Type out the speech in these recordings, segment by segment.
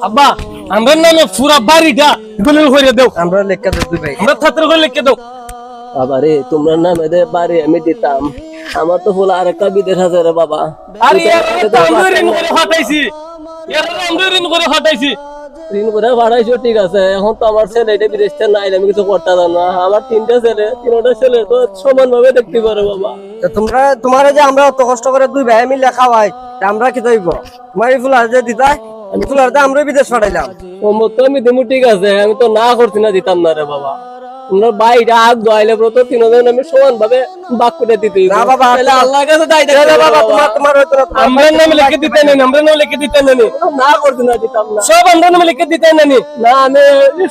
আব্বা আমরা নামে পুরা বাড়িটা দলিল করে দাও। আমরা লেখা দিই ভাই। আমরা ছাত্র করে লিখে দাও। বাবারে তোমরা নামে দে বাড়ি আমি দিতাম। আমার তো ফুল আরেকটা বিদেশ আছে রে বাবা। আরে এর তো আমরা ঋণ করে ফাটাইছি, এর আমরা ঋণ করে ফাটাইছি। ঋণ করে ভাড়াইছো ঠিক আছে, এখন তো আমার ছেলে এটা বিদেশ থেকে নাই, আমি কিছু করতে জানো না। আমার তিনটা ছেলে, তিনটা ছেলে তো সমান ভাবে দেখতে পারে বাবা। তো তোমার যে আমরা অত কষ্ট করে দুই ভাই মিলে খাওয়াই, আমরা কি দইব? তোমার এই ফুলার যে দিতাই, আমি ফুলার দিয়ে আমরা বিদেশ পাঠাইলাম। ও মতো আমি দিমু ঠিক আছে, আমি তো না করছি না, দিতাম না রে বাবা। তোমরা বাইরে আগ দোয়াইলে তো তিনজন আমি সমান ভাবে বাক করে দিতে না বাবা, আল্লাহর কাছে দায়িত্ব বাবা তোমার হয়তো না, আমরা নামে লিখে দিতে নেন, আমরা নামে লিখে দিতে নেন, না করছি না, দিতাম না। সব আমরা নামে লিখে দিতে নেন। না আমি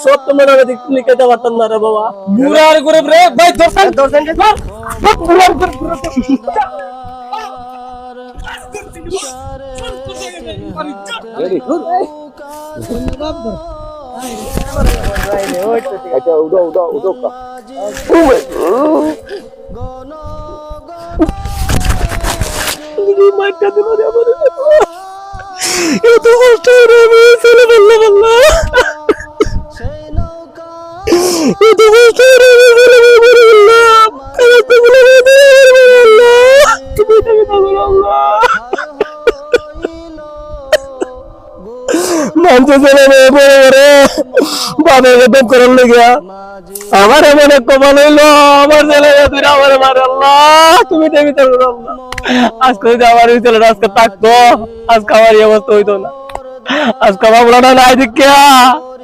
সব তোমার নামে লিখে দিতে পারতাম না রে বাবা। বুড়ার করে রে ভাই দর্শন দর্শন বুড়ার করে আচ্ছা উঠো উঠো উঠো এত কষ্ট করে আমি ছেলে বললাম আল্লাহ, এত কষ্ট করে আমি ছেলে বললাম তুমি তাকে বলো আল্লাহ। মানুষ ছেলে মেয়ে বড় করে বাবাকে বেদ করার লেগে আমার এমন এক কপাল হইলো, আমার ছেলে তুই আমার মার আল্লাহ, তুমি দেবী তো আল্লাহ। আজকে যদি আমার ওই ছেলেটা আজকে থাকতো, আজকে আমার এই অবস্থা হইতো না। আজকে বাবুরাটা নাই দেখিয়া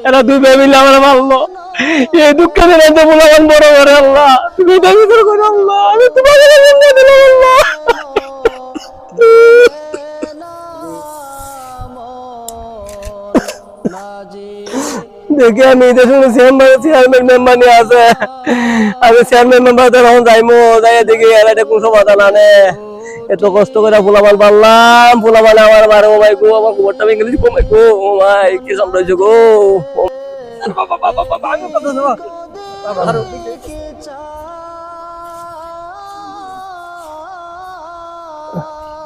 এরা দুই ভাই মিলে আমার মারলো। এই দুঃখের দিনে বলে আমার বড় করে আল্লাহ, তুমি দেবী তো করে আল্লাহ, আমি তোমাকে দিলাম আল্লাহ। দেখি আমি চেয়ারম্যান মেম্বার নিয়ে আছে, আমি চেয়ারম্যান মেম্বার তখন যাইমো, যাই দেখি এলাকায় কোন সমাধান আনে। এত কষ্ট করে ফুলাবাল পারলাম, ফুলাবালে আমার মারে ও ভাই গো, আমার গোবরটা ভেঙে দিচ্ছি, ও ভাই গো, ও ভাই কি সাম্রাজ্য গো।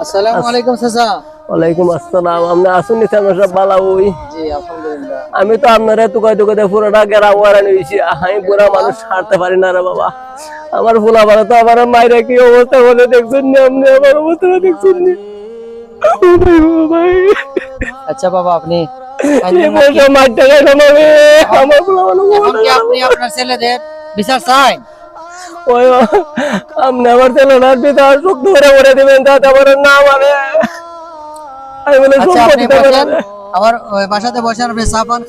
আসসালামু আলাইকুম চাচা। ওয়ালাইকুম আসসালাম। আপনি আসুন নি চেয়ারম্যান সাহেব বালা ওই। জি আলহামদুলিল্লাহ। আমি তো আপনার তুকাই তুকাই পুরোটা গেরা ওয়ারানি হয়েছি, আমি পুরা মানুষ হারতে পারি না রে বাবা। আমার ফুলা বাবা তো আমার মায়ের কি অবস্থা বলে দেখছেন নি, আপনি আমার অবস্থা দেখছেন নি। আচ্ছা বাবা আপনি আপনি আপনার ছেলেদের বিচার চান? ওই আপনি আমার ছেলেটার পিতা শক্ত করে ভরে দিবেন, যাতে আমার না মানে আমি বলে আচ্ছা আপনি বসেন, আমার বাসাতে বসেন, আপনি চা পান।